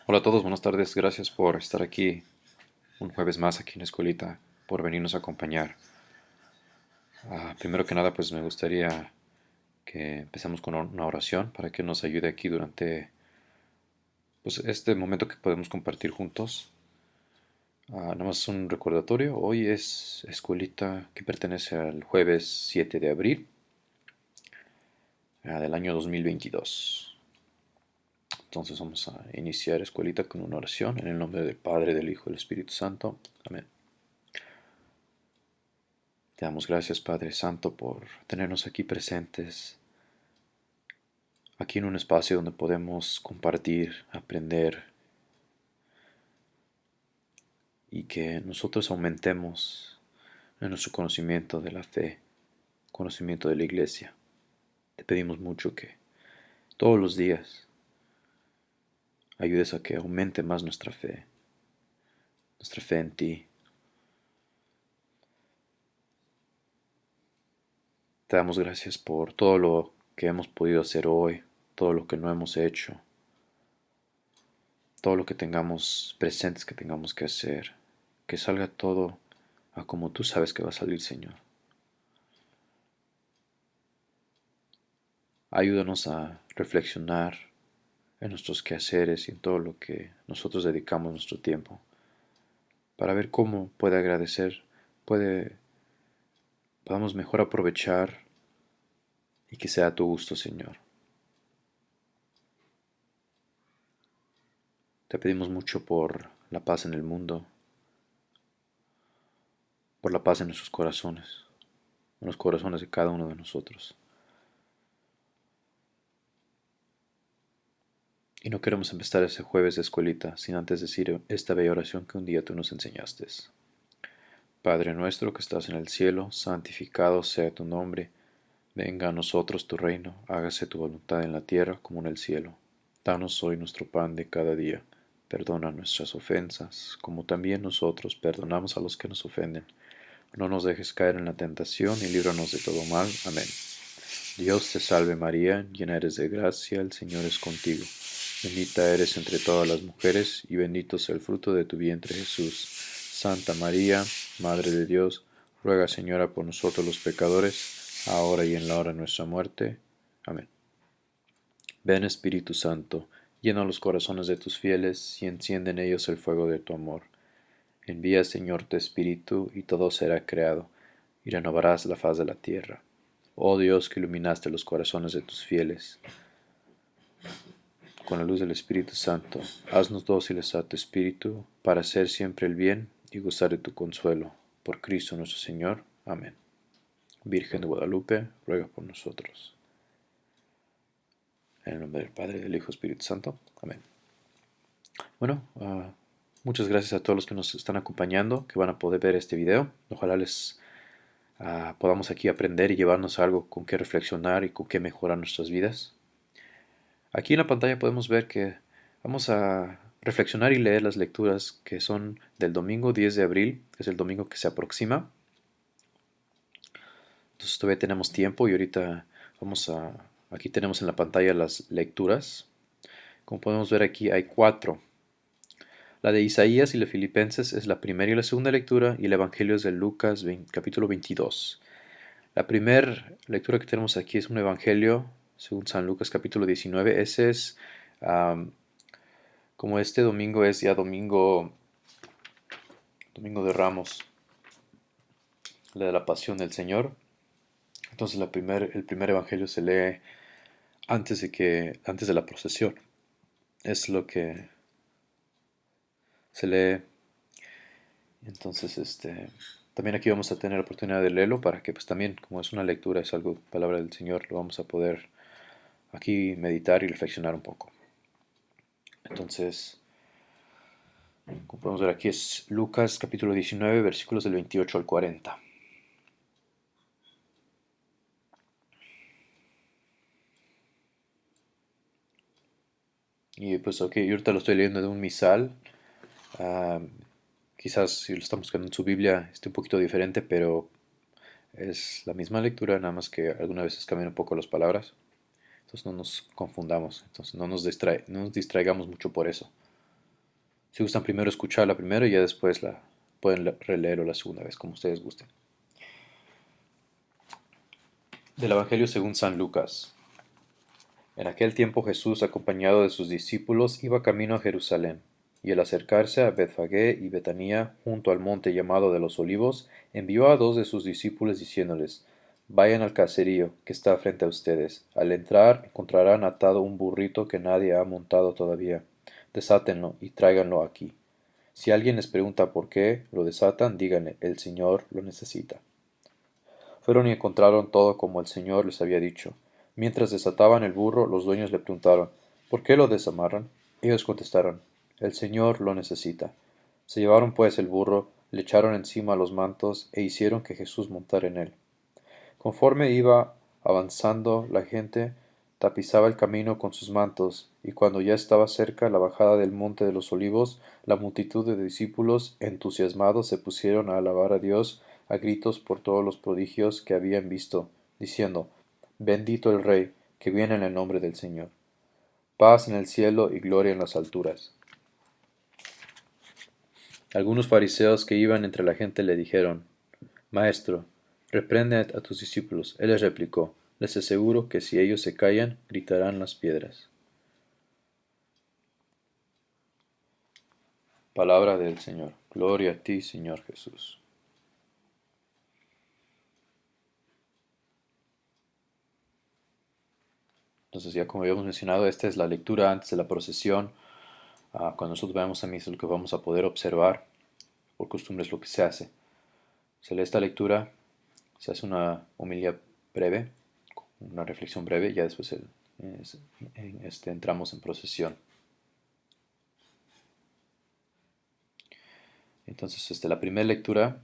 Hola a todos, buenas tardes. Gracias por estar aquí un jueves más aquí en la escuelita, por venirnos a acompañar. Primero que nada, pues me gustaría que empecemos con una oración para que nos ayude aquí durante pues, este momento que podemos compartir juntos. Nada más un recordatorio, hoy es escuelita que pertenece al jueves 7 de abril del año 2022. Entonces vamos a iniciar escuelita con una oración en el nombre del Padre, del Hijo y del Espíritu Santo. Amén. Te damos gracias, Padre Santo, por tenernos aquí presentes, aquí en un espacio donde podemos compartir, aprender y que nosotros aumentemos en nuestro conocimiento de la fe, conocimiento de la iglesia. Te pedimos mucho que todos los días ayudes a que aumente más nuestra fe en ti. Te damos gracias por todo lo que hemos podido hacer hoy, todo lo que no hemos hecho, todo lo que tengamos presentes que tengamos que hacer, que salga todo a como tú sabes que va a salir, Señor. Ayúdanos a reflexionar en nuestros quehaceres y en todo lo que nosotros dedicamos nuestro tiempo, para ver cómo puede agradecer, puede, podamos mejor aprovechar y que sea a tu gusto, Señor. Te pedimos mucho por la paz en el mundo, por la paz en nuestros corazones, en los corazones de cada uno de nosotros. Y no queremos empezar ese jueves de escuelita sin antes decir esta bella oración que un día tú nos enseñaste. Padre nuestro que estás en el cielo, santificado sea tu nombre. Venga a nosotros tu reino, hágase tu voluntad en la tierra como en el cielo. Danos hoy nuestro pan de cada día. Perdona nuestras ofensas, como también nosotros perdonamos a los que nos ofenden. No nos dejes caer en la tentación y líbranos de todo mal. Amén. Dios te salve María, llena eres de gracia, el Señor es contigo. Bendita eres entre todas las mujeres y bendito sea el fruto de tu vientre Jesús. Santa María, Madre de Dios, ruega Señora por nosotros los pecadores, ahora y en la hora de nuestra muerte. Amén. Ven Espíritu Santo, llena los corazones de tus fieles y enciende en ellos el fuego de tu amor. Envía Señor tu Espíritu y todo será creado, y renovarás la faz de la tierra. Oh Dios que iluminaste los corazones de tus fieles, con la luz del Espíritu Santo, haznos dóciles a tu Espíritu, para hacer siempre el bien y gozar de tu consuelo. Por Cristo nuestro Señor. Amén. Virgen de Guadalupe, ruega por nosotros. En el nombre del Padre, del Hijo y Espíritu Santo. Amén. Bueno, muchas gracias a todos los que nos están acompañando, que van a poder ver este video. Ojalá les podamos aquí aprender y llevarnos algo con qué reflexionar y con qué mejorar nuestras vidas. Aquí en la pantalla podemos ver que vamos a reflexionar y leer las lecturas que son del domingo 10 de abril, que es el domingo que se aproxima. Entonces todavía tenemos tiempo y ahorita aquí tenemos en la pantalla las lecturas. Como podemos ver aquí hay cuatro. La de Isaías y la Filipenses es la primera y la segunda lectura y el Evangelio es de Lucas capítulo 22. La primera lectura que tenemos aquí es un Evangelio según San Lucas capítulo 19. Ese es, como este domingo es ya domingo de Ramos, la de la Pasión del Señor. Entonces el primer Evangelio se lee antes de la procesión. Es lo que se lee. Entonces, también aquí vamos a tener la oportunidad de leerlo para que pues también, como es una lectura, es algo, palabra del Señor, lo vamos a poder aquí meditar y reflexionar un poco. Entonces, como podemos ver aquí es Lucas capítulo 19, versículos del 28 al 40. Y pues ok, yo ahorita lo estoy leyendo de un misal. Ah, Quizás si lo estamos buscando en su Biblia esté un poquito diferente, pero es la misma lectura, nada más que algunas veces cambian un poco las palabras. Entonces no nos confundamos, entonces no nos distraigamos mucho por eso. Si gustan primero escucharla primero y ya después la pueden releerlo la segunda vez, como ustedes gusten. Del Evangelio según San Lucas. En aquel tiempo Jesús, acompañado de sus discípulos, iba camino a Jerusalén, y al acercarse a Betfagé y Betanía, junto al monte llamado de los Olivos, envió a dos de sus discípulos diciéndoles, vayan al caserío que está frente a ustedes. Al entrar encontrarán atado un burrito que nadie ha montado todavía. Desátenlo y tráiganlo aquí. Si alguien les pregunta por qué lo desatan, díganle, el Señor lo necesita. Fueron y encontraron todo como el Señor les había dicho. Mientras desataban el burro, los dueños le preguntaron, ¿por qué lo desamarran? Ellos contestaron, el Señor lo necesita. Se llevaron pues el burro, le echaron encima los mantos e hicieron que Jesús montara en él. Conforme iba avanzando la gente, tapizaba el camino con sus mantos, y cuando ya estaba cerca la bajada del monte de los olivos, la multitud de discípulos, entusiasmados, se pusieron a alabar a Dios a gritos por todos los prodigios que habían visto, diciendo, Bendito el Rey, que viene en el nombre del Señor. Paz en el cielo y gloria en las alturas. Algunos fariseos que iban entre la gente le dijeron, Maestro, reprende a tus discípulos. Él les replicó, les aseguro que si ellos se callan, gritarán las piedras. Palabra del Señor. Gloria a ti, Señor Jesús. Entonces, ya como habíamos mencionado, esta es la lectura antes de la procesión. Cuando nosotros vayamos a misa, lo que vamos a poder observar, por costumbre es lo que se hace. Se lee esta lectura, se hace una homilía breve, una reflexión breve, y ya después entramos en procesión. Entonces, la primera lectura,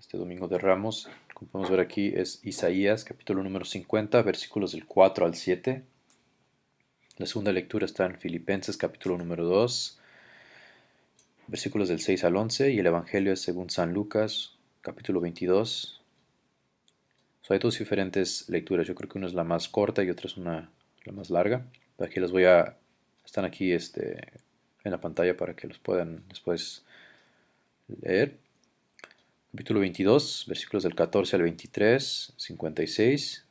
este domingo de Ramos, como podemos ver aquí, es Isaías, capítulo número 50, versículos del 4 al 7. La segunda lectura está en Filipenses, capítulo número 2, versículos del 6 al 11, y el Evangelio es según San Lucas, capítulo 22. Hay dos diferentes lecturas, yo creo que una es la más corta y otra es la más larga. Aquí están aquí en la pantalla para que los puedan después leer. Capítulo 22, versículos del 14 al 23, 56.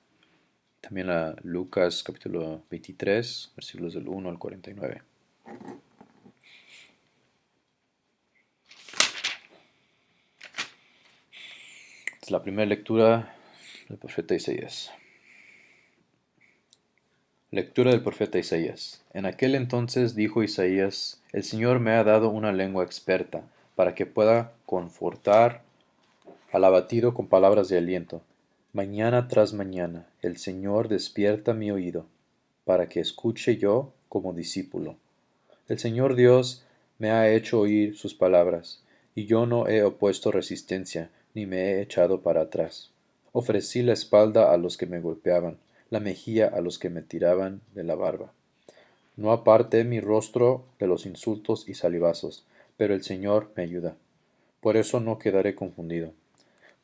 También Lucas capítulo 23, versículos del 1 al 49. Es la primera lectura del profeta Isaías. Lectura del profeta Isaías. En aquel entonces dijo Isaías, el Señor me ha dado una lengua experta, para que pueda confortar al abatido con palabras de aliento. Mañana tras mañana el Señor despierta mi oído, para que escuche yo como discípulo. El Señor Dios me ha hecho oír sus palabras, y yo no he opuesto resistencia, ni me he echado para atrás. Ofrecí la espalda a los que me golpeaban, la mejilla a los que me tiraban de la barba. No aparté mi rostro de los insultos y salivazos, pero el Señor me ayuda. Por eso no quedaré confundido.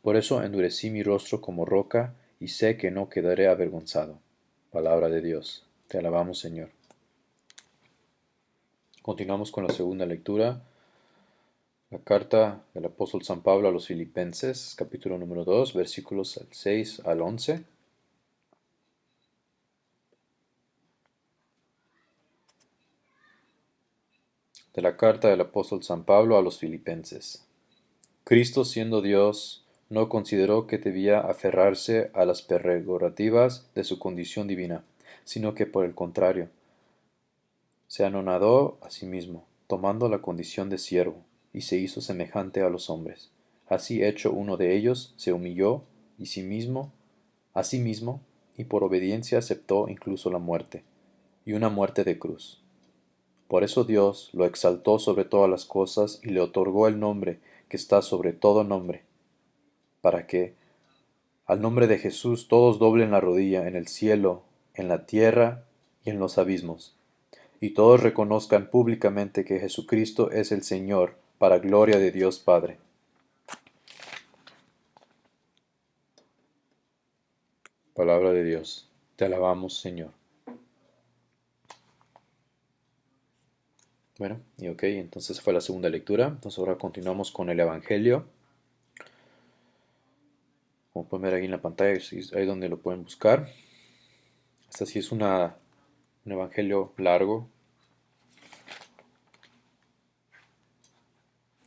Por eso endurecí mi rostro como roca, y sé que no quedaré avergonzado. Palabra de Dios. Te alabamos, Señor. Continuamos con la segunda lectura. La carta del apóstol San Pablo a los Filipenses, capítulo número 2, versículos 6 al 11. De la carta del apóstol San Pablo a los Filipenses. Cristo, siendo Dios, no consideró que debía aferrarse a las prerrogativas de su condición divina, sino que por el contrario, se anonadó a sí mismo, tomando la condición de siervo, y se hizo semejante a los hombres. Así hecho uno de ellos, se humilló a sí mismo, y por obediencia aceptó incluso la muerte, y una muerte de cruz. Por eso Dios lo exaltó sobre todas las cosas y le otorgó el nombre que está sobre todo nombre, para que, al nombre de Jesús, todos doblen la rodilla en el cielo, en la tierra y en los abismos, y todos reconozcan públicamente que Jesucristo es el Señor, para gloria de Dios Padre. Palabra de Dios. Te alabamos, Señor. Bueno, y ok, entonces fue la segunda lectura. Entonces ahora continuamos con el Evangelio. Como pueden ver ahí en la pantalla, ahí donde lo pueden buscar. Esta sí es un Evangelio largo.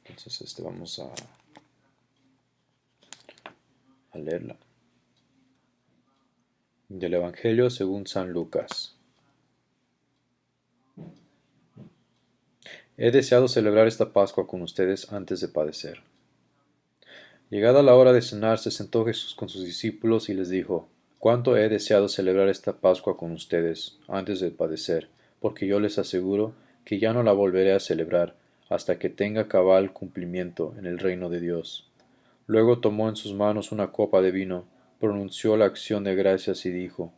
Entonces vamos a leerla. Del Evangelio según San Lucas. He deseado celebrar esta Pascua con ustedes antes de padecer. Llegada la hora de cenar, se sentó Jesús con sus discípulos y les dijo, Cuánto he deseado celebrar esta Pascua con ustedes antes de padecer, porque yo les aseguro que ya no la volveré a celebrar hasta que tenga cabal cumplimiento en el reino de Dios. Luego tomó en sus manos una copa de vino, pronunció la acción de gracias y dijo,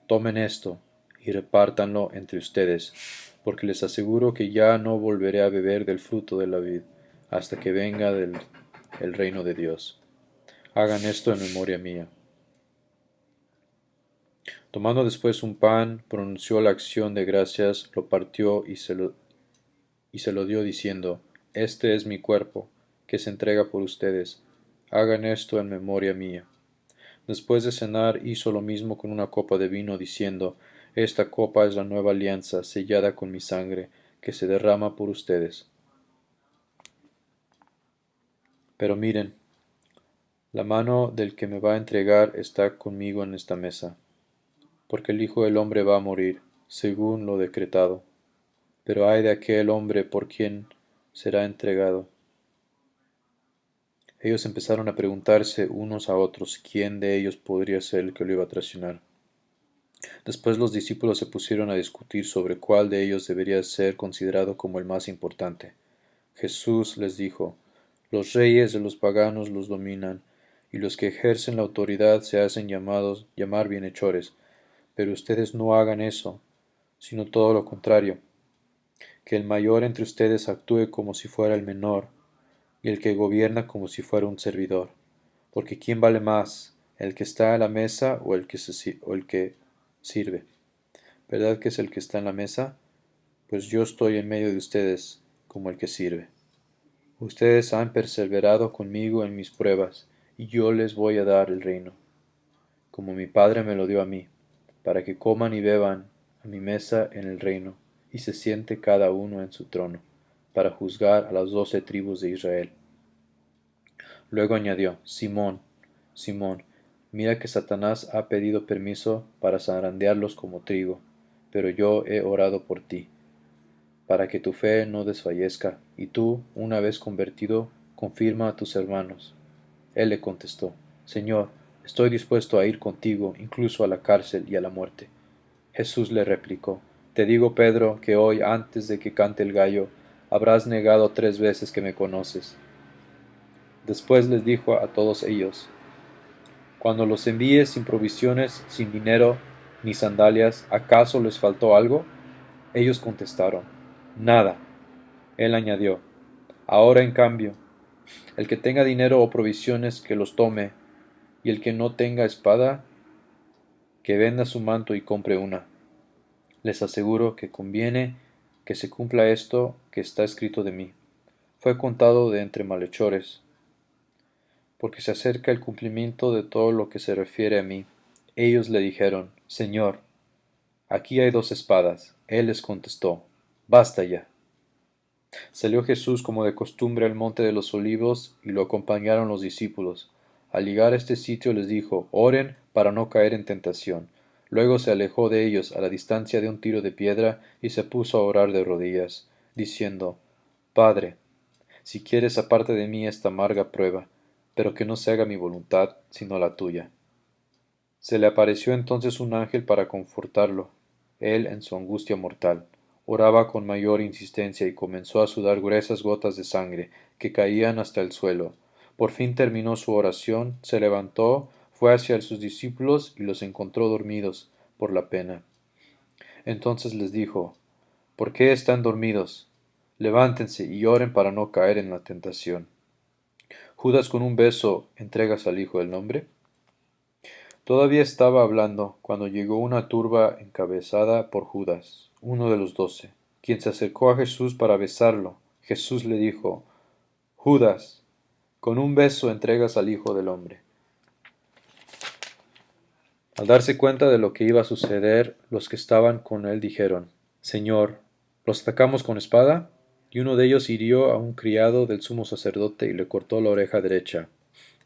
Tomen esto y repártanlo entre ustedes, porque les aseguro que ya no volveré a beber del fruto de la vid, hasta que venga el reino de Dios. Hagan esto en memoria mía. Tomando después un pan, pronunció la acción de gracias, lo partió y se lo dio diciendo, Este es mi cuerpo, que se entrega por ustedes. Hagan esto en memoria mía. Después de cenar hizo lo mismo con una copa de vino, diciendo, Esta copa es la nueva alianza, sellada con mi sangre, que se derrama por ustedes. Pero miren, la mano del que me va a entregar está conmigo en esta mesa, porque el Hijo del Hombre va a morir, según lo decretado. Pero ay de aquel hombre por quien será entregado. Ellos empezaron a preguntarse unos a otros quién de ellos podría ser el que lo iba a traicionar. Después los discípulos se pusieron a discutir sobre cuál de ellos debería ser considerado como el más importante. Jesús les dijo, Los reyes de los paganos los dominan, y los que ejercen la autoridad se hacen llamar bienhechores, pero ustedes no hagan eso, sino todo lo contrario, que el mayor entre ustedes actúe como si fuera el menor, y el que gobierna como si fuera un servidor. Porque ¿quién vale más, el que está a la mesa o el que sirve? ¿Verdad que es el que está en la mesa? Pues yo estoy en medio de ustedes como el que sirve. Ustedes han perseverado conmigo en mis pruebas, y yo les voy a dar el reino, como mi Padre me lo dio a mí, para que coman y beban a mi mesa en el reino, y se siente cada uno en su trono, para juzgar a las 12 tribus de Israel. Luego añadió, Simón, Simón, mira que Satanás ha pedido permiso para zarandearlos como trigo, pero yo he orado por ti, para que tu fe no desfallezca, y tú, una vez convertido, confirma a tus hermanos. Él le contestó, Señor, estoy dispuesto a ir contigo, incluso a la cárcel y a la muerte. Jesús le replicó, Te digo, Pedro, que hoy, antes de que cante el gallo, habrás negado 3 veces que me conoces. Después les dijo a todos ellos, Cuando los envíes sin provisiones, sin dinero, ni sandalias, ¿acaso les faltó algo? Ellos contestaron, Nada. Él añadió, Ahora en cambio, el que tenga dinero o provisiones, que los tome, y el que no tenga espada, que venda su manto y compre una. Les aseguro que conviene que se cumpla esto que está escrito de mí. Fue contado de entre malhechores, porque se acerca el cumplimiento de todo lo que se refiere a mí. Ellos le dijeron, Señor, aquí hay 2 espadas. Él les contestó, Basta ya. Salió Jesús como de costumbre al monte de los olivos, y lo acompañaron los discípulos. Al llegar a este sitio les dijo, Oren para no caer en tentación. Luego se alejó de ellos a la distancia de un tiro de piedra, y se puso a orar de rodillas, diciendo, Padre, si quieres aparte de mí esta amarga prueba, pero que no se haga mi voluntad, sino la tuya. Se le apareció entonces un ángel para confortarlo. Él, en su angustia mortal, oraba con mayor insistencia y comenzó a sudar gruesas gotas de sangre que caían hasta el suelo. Por fin terminó su oración, se levantó, fue hacia sus discípulos y los encontró dormidos por la pena. Entonces les dijo, ¿Por qué están dormidos? Levántense y oren para no caer en la tentación. ¿Judas con un beso entregas al Hijo del Hombre? Todavía estaba hablando cuando llegó una turba encabezada por Judas, uno de los 12. quien se acercó a Jesús para besarlo. Jesús le dijo: Judas, con un beso entregas al Hijo del Hombre. Al darse cuenta de lo que iba a suceder, los que estaban con él dijeron: Señor, ¿los atacamos con espada? Y uno de ellos hirió a un criado del sumo sacerdote y le cortó la oreja derecha.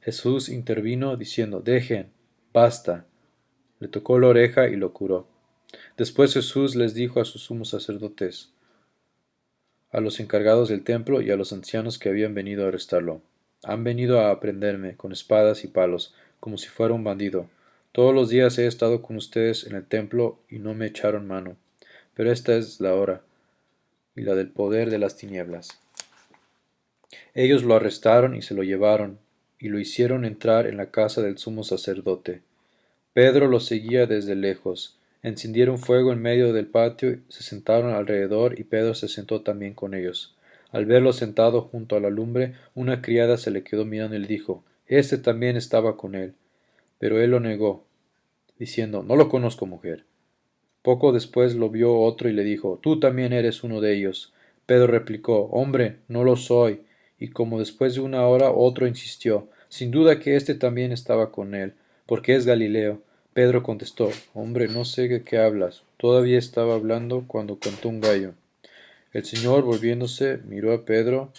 Jesús intervino diciendo: Dejen, basta. Le tocó la oreja y lo curó. Después Jesús les dijo a sus sumos sacerdotes, a los encargados del templo y a los ancianos que habían venido a arrestarlo: Han venido a prenderme con espadas y palos, como si fuera un bandido. Todos los días he estado con ustedes en el templo y no me echaron mano. Pero esta es la hora y la del poder de las tinieblas. Ellos lo arrestaron y se lo llevaron, y lo hicieron entrar en la casa del sumo sacerdote. Pedro lo seguía desde lejos. Encendieron fuego en medio del patio, se sentaron alrededor y Pedro se sentó también con ellos. Al verlo sentado junto a la lumbre, una criada se le quedó mirando y le dijo: Este también estaba con él. Pero él lo negó, diciendo: No lo conozco, mujer. Poco después lo vio otro y le dijo: Tú también eres uno de ellos. Pedro replicó: Hombre, no lo soy. Y como después de una hora otro insistió: Sin duda que éste también estaba con él, porque es Galileo. Pedro contestó: Hombre, no sé de qué hablas. Todavía estaba hablando cuando cantó un gallo. El Señor, volviéndose, miró a Pedro.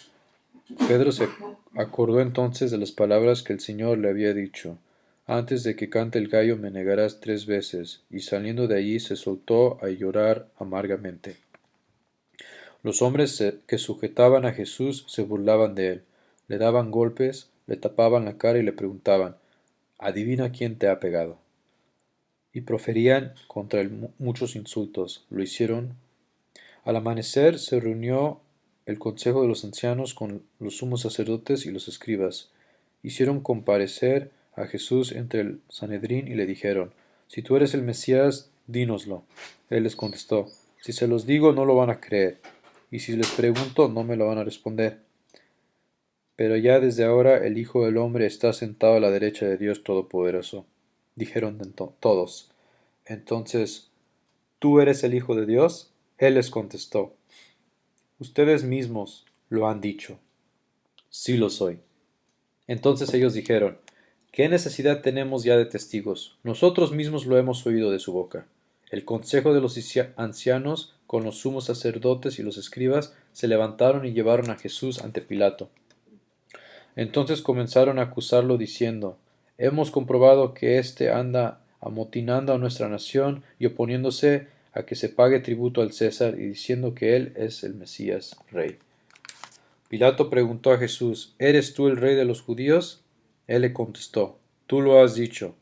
Pedro se acordó entonces de las palabras que el Señor le había dicho: Antes de que cante el gallo me negarás 3 veces. Y saliendo de allí se soltó a llorar amargamente. Los hombres que sujetaban a Jesús se burlaban de él, le daban golpes, le tapaban la cara y le preguntaban: Adivina quién te ha pegado. Y proferían contra él muchos insultos. Lo hicieron. Al amanecer se reunió el consejo de los ancianos con los sumos sacerdotes y los escribas. Hicieron comparecer a Jesús entre el Sanedrín y le dijeron: Si tú eres el Mesías, dínoslo. Él les contestó: Si se los digo, no lo van a creer, y si les pregunto, no me lo van a responder. Pero ya desde ahora el Hijo del Hombre está sentado a la derecha de Dios Todopoderoso. Dijeron todos: Entonces, ¿tú eres el Hijo de Dios? Él les contestó: Ustedes mismos lo han dicho. Sí lo soy. Entonces ellos dijeron: ¿Qué necesidad tenemos ya de testigos? Nosotros mismos lo hemos oído de su boca. El consejo de los ancianos, con los sumos sacerdotes y los escribas, se levantaron y llevaron a Jesús ante Pilato. Entonces comenzaron a acusarlo diciendo: Hemos comprobado que éste anda amotinando a nuestra nación y oponiéndose a que se pague tributo al César y diciendo que él es el Mesías, rey. Pilato preguntó a Jesús: ¿Eres tú el rey de los judíos? Él le contestó: Tú lo has dicho.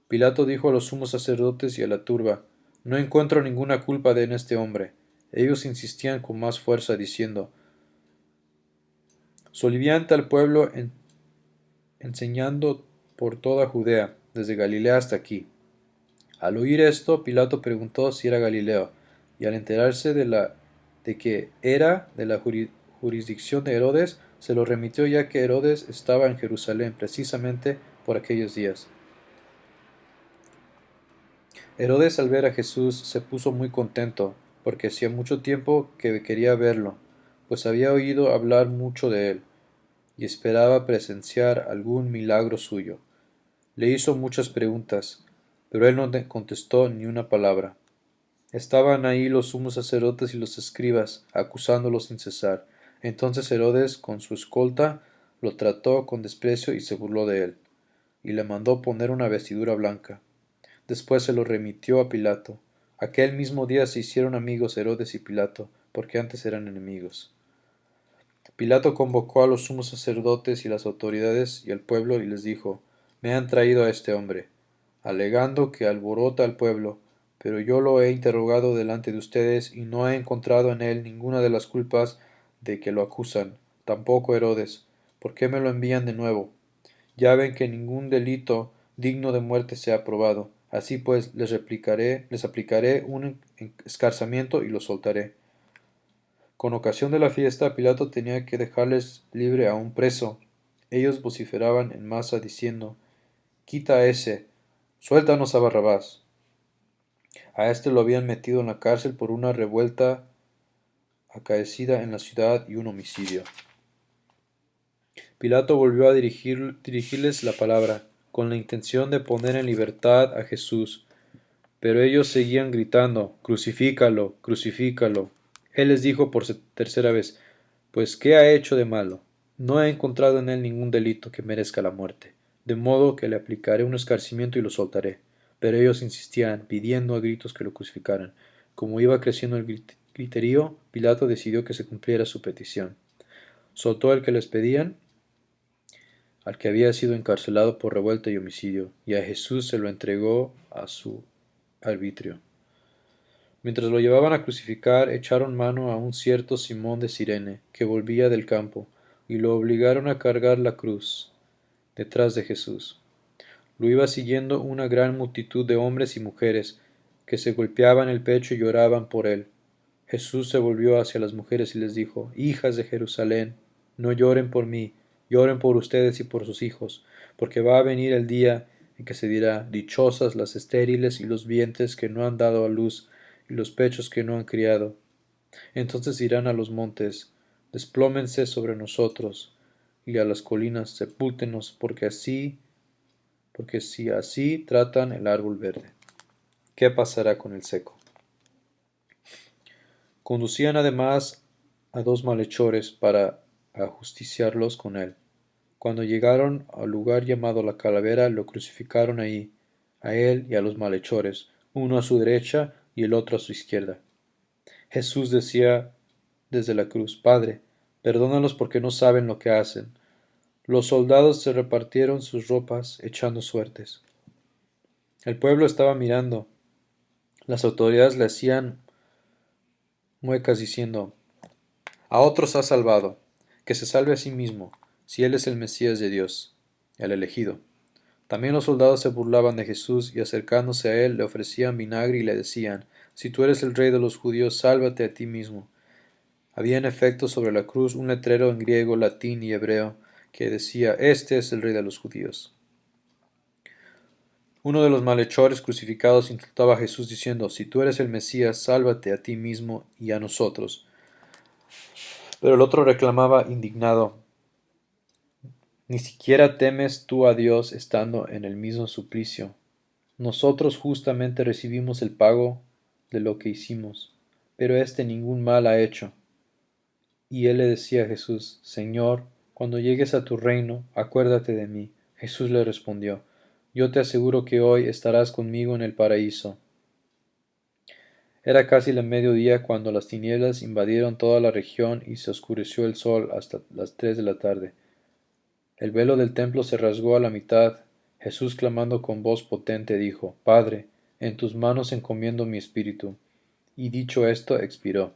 Pilato dijo a los sumos sacerdotes y a la turba: No encuentro ninguna culpa en este hombre. Ellos insistían con más fuerza, diciendo: Solivianta al pueblo enseñando por toda Judea, desde Galilea hasta aquí. Al oír esto, Pilato preguntó si era Galileo, y al enterarse de que era de la jurisdicción de Herodes, se lo remitió, ya que Herodes estaba en Jerusalén precisamente por aquellos días. Herodes, al ver a Jesús, se puso muy contento, porque hacía mucho tiempo que quería verlo, pues había oído hablar mucho de él, y esperaba presenciar algún milagro suyo. Le hizo muchas preguntas, pero él no contestó ni una palabra. Estaban ahí los sumos sacerdotes y los escribas, acusándolo sin cesar. Entonces Herodes, con su escolta, lo trató con desprecio y se burló de él, y le mandó poner una vestidura blanca. Después se lo remitió a Pilato. Aquel mismo día se hicieron amigos Herodes y Pilato, porque antes eran enemigos. Pilato convocó a los sumos sacerdotes y las autoridades y al pueblo y les dijo: Me han traído a este hombre, alegando que alborota al pueblo, pero yo lo he interrogado delante de ustedes y no he encontrado en él ninguna de las culpas de que lo acusan, tampoco Herodes. ¿Por qué me lo envían de nuevo? Ya ven que ningún delito digno de muerte se ha probado. Así pues les aplicaré un escarcamiento y los soltaré. Con ocasión de la fiesta, Pilato tenía que dejarles libre a un preso. Ellos vociferaban en masa diciendo: Quita a ese, suéltanos a Barrabás. A este lo habían metido en la cárcel por una revuelta acaecida en la ciudad y un homicidio. Pilato volvió a dirigirles la palabra, con la intención de poner en libertad a Jesús, pero ellos seguían gritando, «Crucifícalo, crucifícalo». Él les dijo por tercera vez, «Pues, ¿qué ha hecho de malo? No he encontrado en él ningún delito que merezca la muerte, de modo que le aplicaré un escarcimiento y lo soltaré». Pero ellos insistían, pidiendo a gritos que lo crucificaran. Como iba creciendo el griterío, Pilato decidió que se cumpliera su petición. Soltó al que les pedían, al que había sido encarcelado por revuelta y homicidio, y a Jesús se lo entregó a su arbitrio. Mientras lo llevaban a crucificar, echaron mano a un cierto Simón de Cirene, que volvía del campo, y lo obligaron a cargar la cruz detrás de Jesús. Lo iba siguiendo una gran multitud de hombres y mujeres, que se golpeaban el pecho y lloraban por él. Jesús se volvió hacia las mujeres y les dijo, «Hijas de Jerusalén, no lloren por mí, lloren por ustedes y por sus hijos, porque va a venir el día en que se dirá, dichosas las estériles y los vientres que no han dado a luz, y los pechos que no han criado. Entonces dirán a los montes, desplómense sobre nosotros, y a las colinas, sepúltenos, porque si así tratan el árbol verde, ¿qué pasará con el seco?». Conducían además a dos malhechores para ajusticiarlos con él. Cuando llegaron al lugar llamado la Calavera, lo crucificaron ahí, a él y a los malhechores, uno a su derecha y el otro a su izquierda. Jesús decía desde la cruz, «Padre, perdónalos porque no saben lo que hacen». Los soldados se repartieron sus ropas, echando suertes. El pueblo estaba mirando. Las autoridades le hacían muecas diciendo, «A otros ha salvado, que se salve a sí mismo, si él es el Mesías de Dios, el elegido». También los soldados se burlaban de Jesús y acercándose a él le ofrecían vinagre y le decían, «Si tú eres el rey de los judíos, sálvate a ti mismo». Había en efecto sobre la cruz un letrero en griego, latín y hebreo que decía, «Este es el rey de los judíos». Uno de los malhechores crucificados insultaba a Jesús diciendo, «Si tú eres el Mesías, sálvate a ti mismo y a nosotros». Pero el otro reclamaba indignado, «¿Ni siquiera temes tú a Dios estando en el mismo suplicio? Nosotros justamente recibimos el pago de lo que hicimos, pero éste ningún mal ha hecho». Y él le decía a Jesús, «Señor, cuando llegues a tu reino, acuérdate de mí». Jesús le respondió, «Yo te aseguro que hoy estarás conmigo en el paraíso». Era casi el mediodía cuando las tinieblas invadieron toda la región y se oscureció el sol hasta las 3 de la tarde. El velo del templo se rasgó a la mitad. Jesús, clamando con voz potente, dijo, «Padre, en tus manos encomiendo mi espíritu». Y dicho esto, expiró.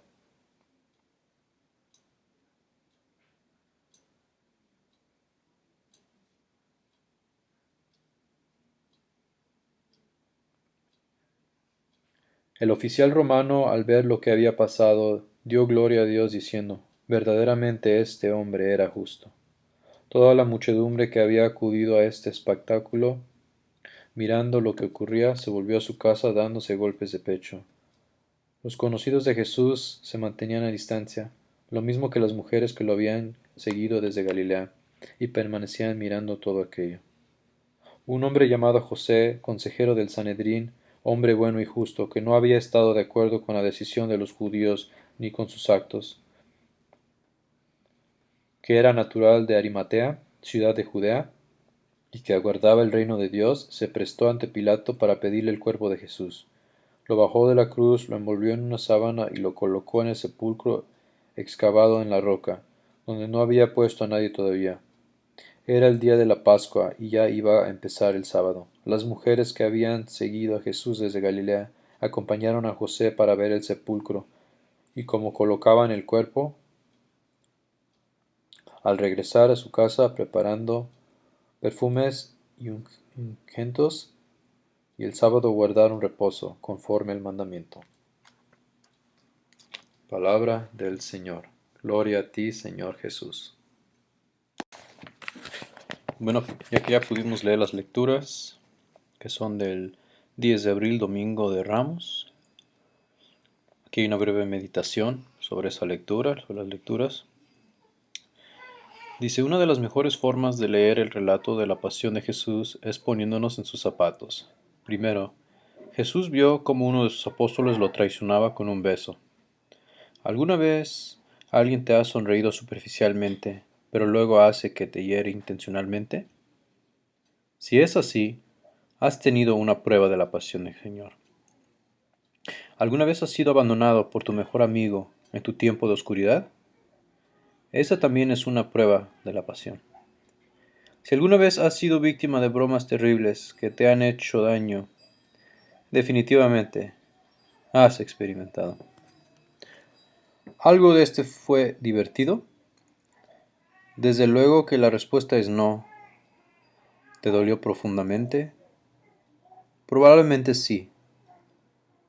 El oficial romano, al ver lo que había pasado, dio gloria a Dios diciendo, «Verdaderamente este hombre era justo». Toda la muchedumbre que había acudido a este espectáculo, mirando lo que ocurría, se volvió a su casa dándose golpes de pecho. Los conocidos de Jesús se mantenían a distancia, lo mismo que las mujeres que lo habían seguido desde Galilea, y permanecían mirando todo aquello. Un hombre llamado José, consejero del Sanedrín, hombre bueno y justo, que no había estado de acuerdo con la decisión de los judíos ni con sus actos, que era natural de Arimatea, ciudad de Judea, y que aguardaba el reino de Dios, se prestó ante Pilato para pedirle el cuerpo de Jesús. Lo bajó de la cruz, lo envolvió en una sábana y lo colocó en el sepulcro excavado en la roca, donde no había puesto a nadie todavía. Era el día de la Pascua y ya iba a empezar el sábado. Las mujeres que habían seguido a Jesús desde Galilea acompañaron a José para ver el sepulcro, y como colocaban el cuerpo, al regresar a su casa preparando perfumes y ungüentos, y el sábado guardaron reposo, conforme al mandamiento. Palabra del Señor. Gloria a ti, Señor Jesús. Bueno, ya pudimos leer las lecturas, que son del 10 de abril, Domingo de Ramos. Aquí hay una breve meditación sobre esa lectura, sobre las lecturas. Dice, una de las mejores formas de leer el relato de la pasión de Jesús es poniéndonos en sus zapatos. Primero, Jesús vio cómo uno de sus apóstoles lo traicionaba con un beso. ¿Alguna vez alguien te ha sonreído superficialmente, pero luego hace que te hiere intencionalmente? Si es así, has tenido una prueba de la pasión del Señor. ¿Alguna vez has sido abandonado por tu mejor amigo en tu tiempo de oscuridad? Esa también es una prueba de la pasión. Si alguna vez has sido víctima de bromas terribles que te han hecho daño, definitivamente has experimentado. ¿Algo de este fue divertido? Desde luego que la respuesta es no. ¿Te dolió profundamente? Probablemente sí.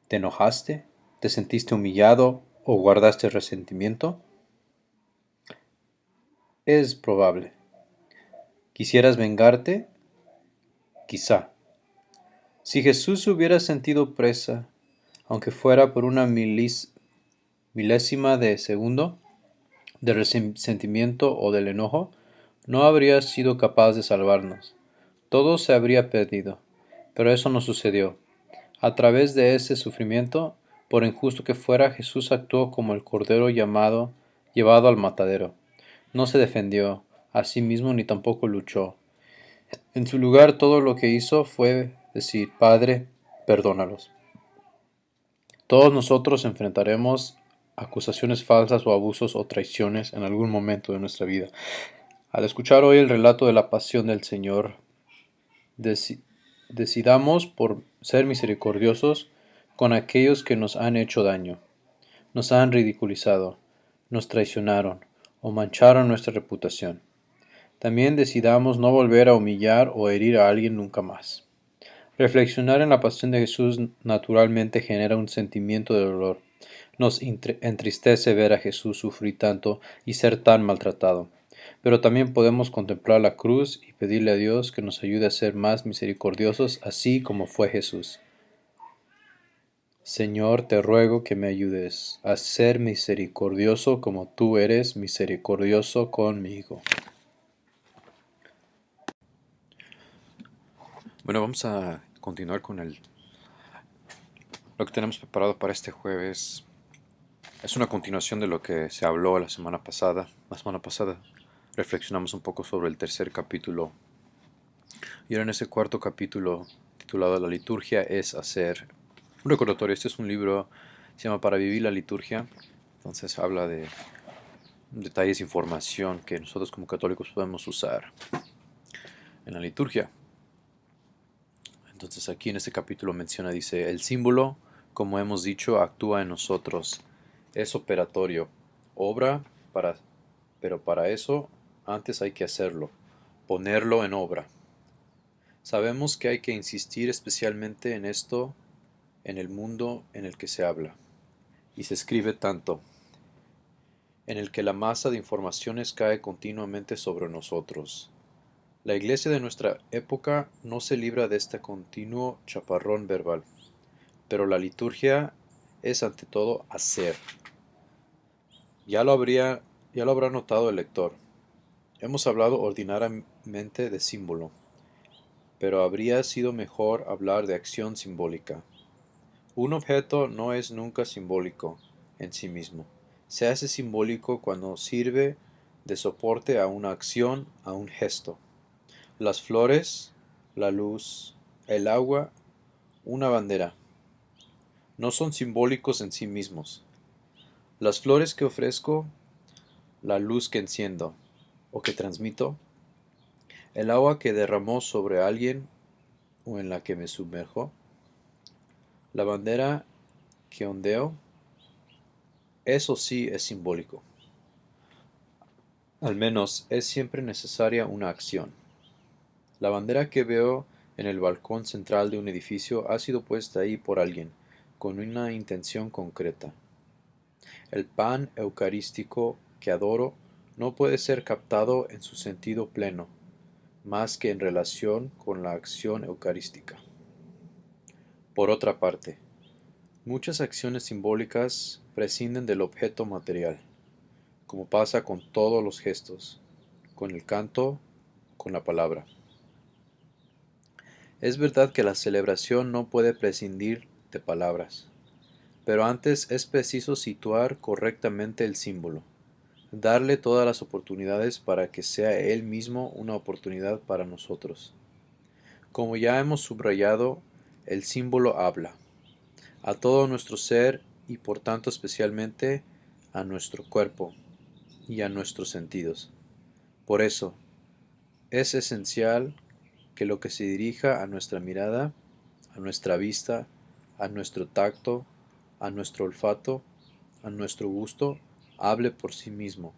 ¿Te enojaste? ¿Te sentiste humillado o guardaste resentimiento? Es probable. ¿Quisieras vengarte? Quizá. Si Jesús se hubiera sentido presa, aunque fuera por una milésima de segundo, del resentimiento o del enojo, no habría sido capaz de salvarnos. Todo se habría perdido. Pero eso no sucedió. A través de ese sufrimiento, por injusto que fuera, Jesús actuó como el cordero llevado al matadero. No se defendió a sí mismo ni tampoco luchó. En su lugar, todo lo que hizo fue decir, Padre, perdónalos. Todos nosotros enfrentaremos acusaciones falsas o abusos o traiciones en algún momento de nuestra vida. Al escuchar hoy el relato de la pasión del Señor, decidamos por ser misericordiosos con aquellos que nos han hecho daño, nos han ridiculizado, nos traicionaron o mancharon nuestra reputación. También decidamos no volver a humillar o herir a alguien nunca más. Reflexionar en la pasión de Jesús naturalmente genera un sentimiento de dolor. Nos entristece ver a Jesús sufrir tanto y ser tan maltratado. Pero también podemos contemplar la cruz y pedirle a Dios que nos ayude a ser más misericordiosos, así como fue Jesús. Señor, te ruego que me ayudes a ser misericordioso como tú eres misericordioso conmigo. Bueno, vamos a continuar con lo que tenemos preparado para este jueves. Es una continuación de lo que se habló la semana pasada. La semana pasada reflexionamos un poco sobre el tercer capítulo. Y ahora en ese cuarto capítulo, titulado La liturgia es hacer un recordatorio. Este es un libro, se llama Para vivir la liturgia. Entonces habla de detalles, información que nosotros como católicos podemos usar en la liturgia. Entonces aquí en este capítulo menciona, dice, el símbolo, como hemos dicho, actúa en nosotros. Es operatorio, pero para eso antes hay que hacerlo, ponerlo en obra. Sabemos que hay que insistir especialmente en esto en el mundo en el que se habla y se escribe tanto, en el que la masa de informaciones cae continuamente sobre nosotros. La iglesia de nuestra época no se libra de este continuo chaparrón verbal, pero la liturgia es ante todo hacer. Ya lo habrá notado el lector. Hemos hablado ordinariamente de símbolo, pero habría sido mejor hablar de acción simbólica. Un objeto no es nunca simbólico en sí mismo. Se hace simbólico cuando sirve de soporte a una acción, a un gesto. Las flores, la luz, el agua, una bandera. No son simbólicos en sí mismos. Las flores que ofrezco, la luz que enciendo o que transmito, el agua que derramó sobre alguien o en la que me sumerjo, la bandera que ondeo, eso sí es simbólico. Al menos es siempre necesaria una acción. La bandera que veo en el balcón central de un edificio ha sido puesta ahí por alguien, con una intención concreta. El pan eucarístico que adoro no puede ser captado en su sentido pleno, más que en relación con la acción eucarística. Por otra parte, Muchas acciones simbólicas prescinden del objeto material, como pasa con todos los gestos, con el canto, con la palabra. Es verdad que la celebración no puede prescindir de palabras, pero antes es preciso situar correctamente el símbolo, darle todas las oportunidades para que sea él mismo una oportunidad para nosotros. Como ya hemos subrayado, el símbolo habla a todo nuestro ser y por tanto especialmente a nuestro cuerpo y a nuestros sentidos. Por eso, es esencial que lo que se dirija a nuestra mirada, a nuestra vista, a nuestro tacto, a nuestro olfato, a nuestro gusto, hable por sí mismo.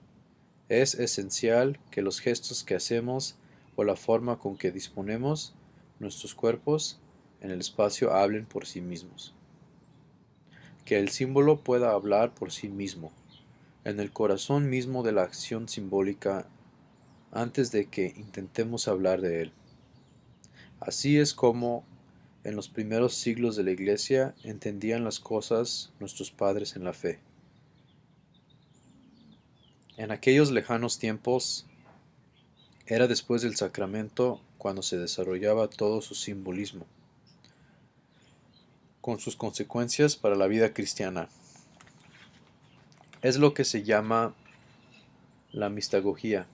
Es esencial que los gestos que hacemos o la forma con que disponemos nuestros cuerpos en el espacio hablen por sí mismos. Que el símbolo pueda hablar por sí mismo, en el corazón mismo de la acción simbólica, antes de que intentemos hablar de él. Así es como en los primeros siglos de la Iglesia entendían las cosas nuestros padres en la fe. En aquellos lejanos tiempos era después del sacramento cuando se desarrollaba todo su simbolismo, con sus consecuencias para la vida cristiana. Es lo que se llama la mistagogía.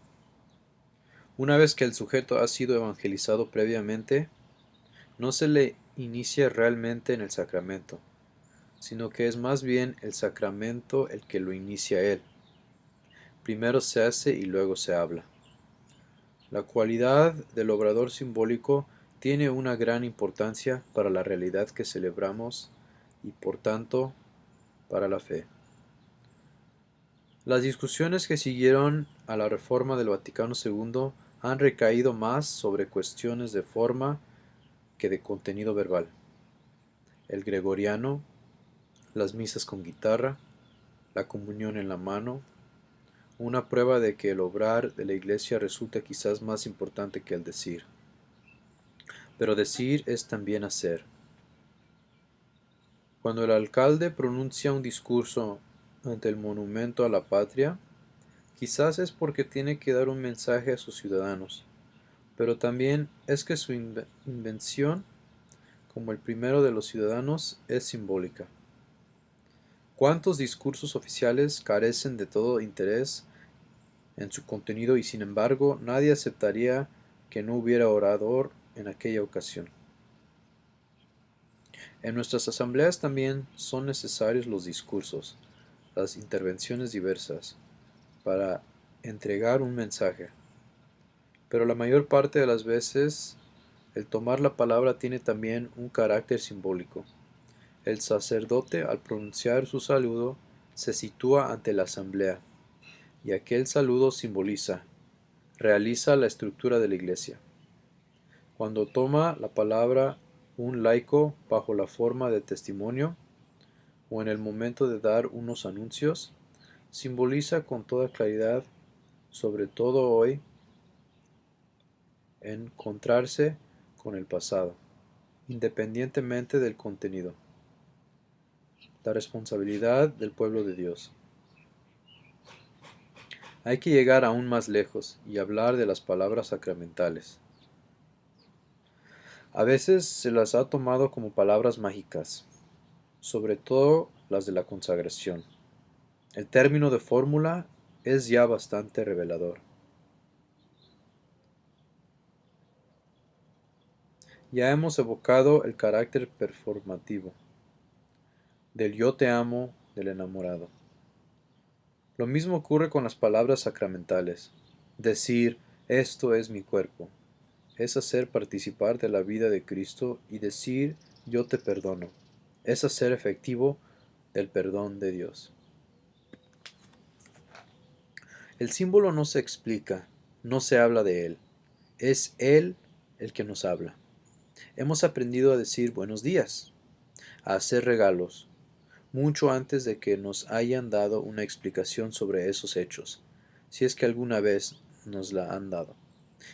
Una vez que el sujeto ha sido evangelizado previamente, no se le inicia realmente en el sacramento, sino que es más bien el sacramento el que lo inicia a él. Primero se hace y luego se habla. La cualidad del obrador simbólico tiene una gran importancia para la realidad que celebramos y por tanto para la fe. Las discusiones que siguieron a la reforma del Vaticano II han recaído más sobre cuestiones de forma que de contenido verbal. El gregoriano, las misas con guitarra, la comunión en la mano, una prueba de que el obrar de la Iglesia resulta quizás más importante que el decir. Pero decir es también hacer. Cuando el alcalde pronuncia un discurso ante el monumento a la patria, quizás es porque tiene que dar un mensaje a sus ciudadanos, pero también es que su invención, como el primero de los ciudadanos, es simbólica. ¿Cuántos discursos oficiales carecen de todo interés en su contenido y sin embargo nadie aceptaría que no hubiera orador en aquella ocasión? En nuestras asambleas también son necesarios los discursos, las intervenciones diversas, para entregar un mensaje. Pero la mayor parte de las veces el tomar la palabra tiene también un carácter simbólico. El sacerdote, al pronunciar su saludo, se sitúa ante la asamblea, y aquel saludo simboliza, realiza la estructura de la iglesia. Cuando toma la palabra un laico bajo la forma de testimonio, o en el momento de dar unos anuncios, simboliza con toda claridad, sobre todo hoy, encontrarse con el pasado, independientemente del contenido, la responsabilidad del pueblo de Dios. Hay que llegar aún más lejos y hablar de las palabras sacramentales. A veces se las ha tomado como palabras mágicas, sobre todo las de la consagración. El término de fórmula es ya bastante revelador. Ya hemos evocado el carácter performativo del yo te amo del enamorado. Lo mismo ocurre con las palabras sacramentales. Decir, esto es mi cuerpo, es hacer participar de la vida de Cristo y decir, yo te perdono, es hacer efectivo el perdón de Dios. El símbolo no se explica, no se habla de él, es Él el que nos habla. Hemos aprendido a decir buenos días, a hacer regalos, mucho antes de que nos hayan dado una explicación sobre esos hechos, si es que alguna vez nos la han dado.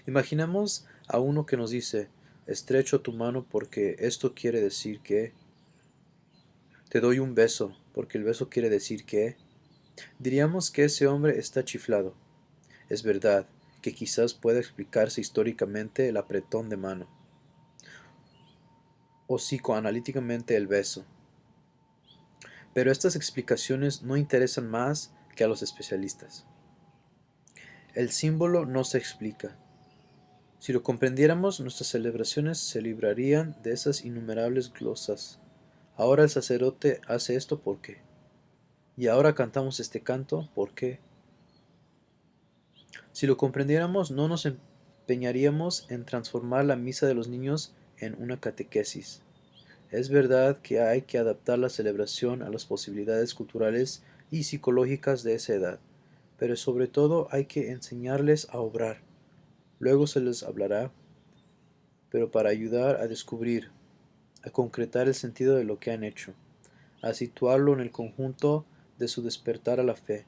Imaginemos a uno que nos dice, estrecho tu mano porque esto quiere decir que... Te doy un beso, porque el beso quiere decir que... Diríamos que ese hombre está chiflado. Es verdad que quizás pueda explicarse históricamente el apretón de mano, o psicoanalíticamente el beso, pero estas explicaciones no interesan más que a los especialistas. El símbolo no se explica. Si lo comprendiéramos, nuestras celebraciones se librarían de esas innumerables glosas. Ahora el sacerdote hace esto, ¿por qué? Y ahora cantamos este canto, ¿por qué? Si lo comprendiéramos, no nos empeñaríamos en transformar la misa de los niños en una catequesis. Es verdad que hay que adaptar la celebración a las posibilidades culturales y psicológicas de esa edad, pero sobre todo hay que enseñarles a obrar. Luego se les hablará, pero para ayudar a descubrir, a concretar el sentido de lo que han hecho, a situarlo en el conjunto de su despertar a la fe,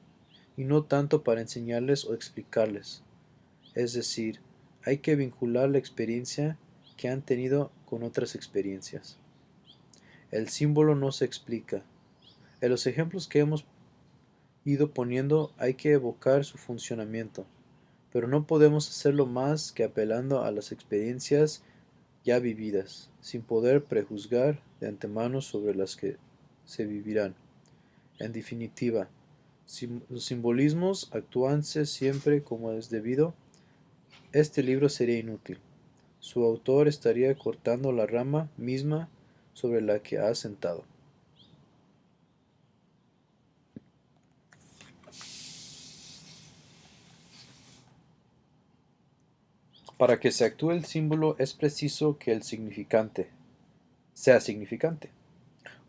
y no tanto para enseñarles o explicarles. Es decir, hay que vincular la experiencia que han tenido con otras experiencias. El símbolo no se explica. En los ejemplos que hemos ido poniendo hay que evocar su funcionamiento, pero no podemos hacerlo más que apelando a las experiencias ya vividas, sin poder prejuzgar de antemano sobre las que se vivirán. En definitiva, si los simbolismos actuanse siempre como es debido, este libro sería inútil. Su autor estaría cortando la rama misma sobre la que ha sentado. Para que se actúe el símbolo es preciso que el significante sea significante.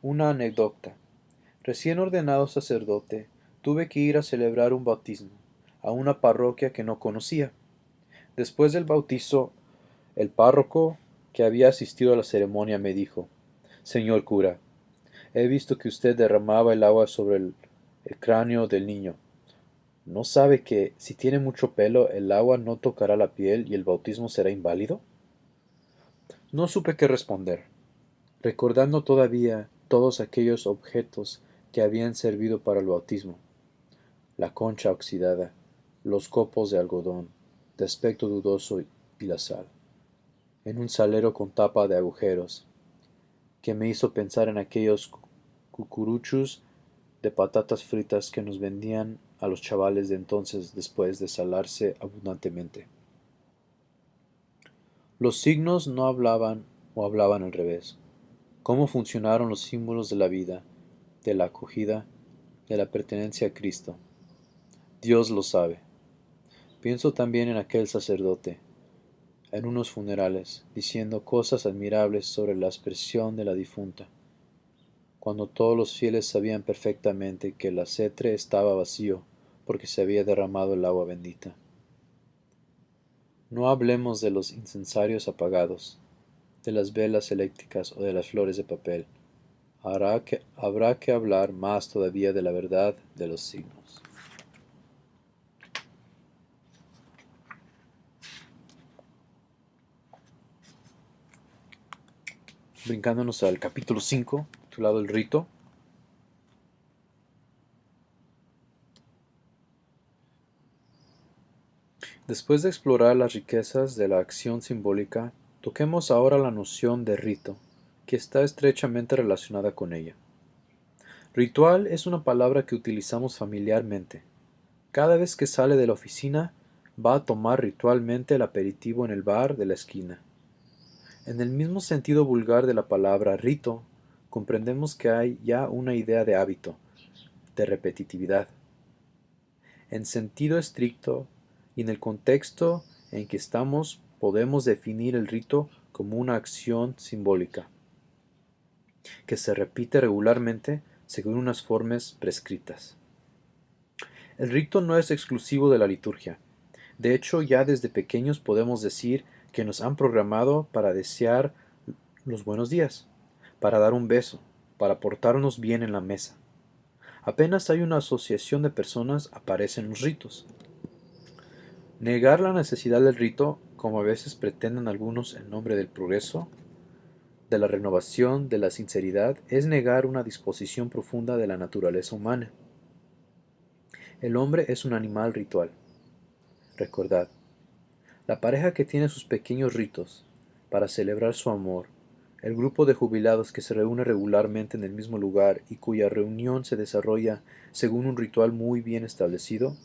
Una anécdota. Recién ordenado sacerdote, tuve que ir a celebrar un bautismo a una parroquia que no conocía. Después del bautizo, el párroco que había asistido a la ceremonia me dijo: Señor cura, he visto que usted derramaba el agua sobre el cráneo del niño. ¿No sabe que, si tiene mucho pelo, el agua no tocará la piel y el bautismo será inválido? No supe qué responder, recordando todavía todos aquellos objetos que habían servido para el bautismo: la concha oxidada, los copos de algodón, de aspecto dudoso, y la sal, en un salero con tapa de agujeros, que me hizo pensar en aquellos cucuruchos de patatas fritas que nos vendían a los chavales de entonces después de salarse abundantemente. Los signos no hablaban o hablaban al revés. ¿Cómo funcionaron los símbolos de la vida, de la acogida, de la pertenencia a Cristo? Dios lo sabe. Pienso también en aquel sacerdote, en unos funerales, diciendo cosas admirables sobre la aspersión de la difunta, cuando todos los fieles sabían perfectamente que el acetre estaba vacío porque se había derramado el agua bendita. No hablemos de los incensarios apagados, de las velas eléctricas o de las flores de papel. Habrá que hablar más todavía de la verdad de los signos. Brincándonos al capítulo 5, titulado El rito. Después de explorar las riquezas de la acción simbólica, toquemos ahora la noción de rito, que está estrechamente relacionada con ella. Ritual es una palabra que utilizamos familiarmente. Cada vez que sale de la oficina, va a tomar ritualmente el aperitivo en el bar de la esquina. En el mismo sentido vulgar de la palabra rito, comprendemos que hay ya una idea de hábito, de repetitividad. En sentido estricto, y en el contexto en que estamos, podemos definir el rito como una acción simbólica, que se repite regularmente según unas formas prescritas. El rito no es exclusivo de la liturgia. De hecho, ya desde pequeños podemos decir que nos han programado para desear los buenos días, para dar un beso, para portarnos bien en la mesa. Apenas hay una asociación de personas, aparecen los ritos. Negar la necesidad del rito, como a veces pretenden algunos en nombre del progreso, de la renovación de la sinceridad es negar una disposición profunda de la naturaleza humana. El hombre es un animal ritual. Recordad, la pareja que tiene sus pequeños ritos para celebrar su amor, el grupo de jubilados que se reúne regularmente en el mismo lugar y cuya reunión se desarrolla según un ritual muy bien establecido,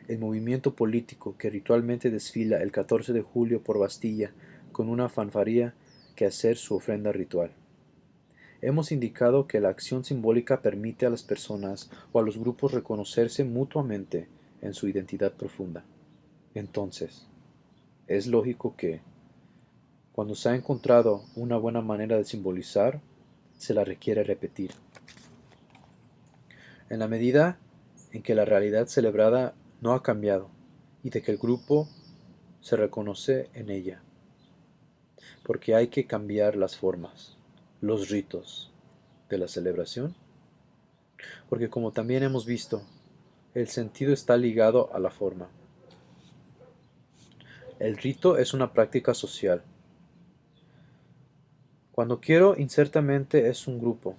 el movimiento político que ritualmente desfila el 14 de julio por Bastilla con una fanfarria que hacer su ofrenda ritual. Hemos indicado que la acción simbólica permite a las personas o a los grupos reconocerse mutuamente en su identidad profunda. Entonces, es lógico que, cuando se ha encontrado una buena manera de simbolizar, se la requiere repetir. En la medida en que la realidad celebrada no ha cambiado y de que el grupo se reconoce en ella, porque hay que cambiar las formas, los ritos de la celebración, porque como también hemos visto, el sentido está ligado a la forma. El rito es una práctica social. Cuando quiero incertamente es un grupo.